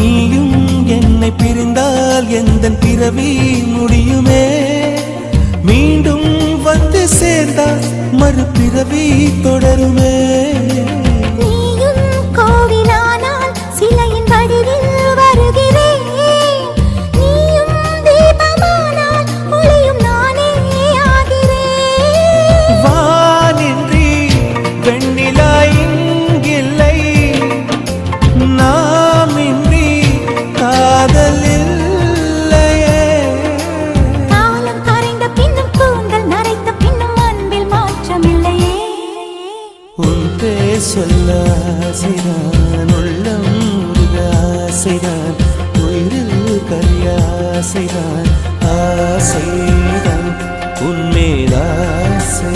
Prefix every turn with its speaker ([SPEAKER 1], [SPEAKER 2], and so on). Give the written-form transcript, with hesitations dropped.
[SPEAKER 1] நீயும் என்னை பிரிந்தால் எந்தன் பிறவி முடியுமே. மீண்டும் வந்து சேர்ந்தால் மறுபிறவி தொடருமே.
[SPEAKER 2] நீயும் கோவிலானால் சிலையின் வடிவில் வருகிறேன். நீயும் தீபமானால் ஒளியும் நானே ஆகிறேன்.
[SPEAKER 1] வானின்றி வெண்ணிலா இங்கில்லை, நாமின்றி காதல் இல்லையே.
[SPEAKER 2] காலம் கரைந்த பின்னும் கூந்தல் நரைத்த பின்னும் அன்பில் மாற்றமில்லையே.
[SPEAKER 1] உன் பேர் சொல்ல ஆசைதான், உள்ளம் முருக ஆசைதான், உயிரில் கரிய ஆசைதான், ஆசைதான் உன்மேல் ஆசை.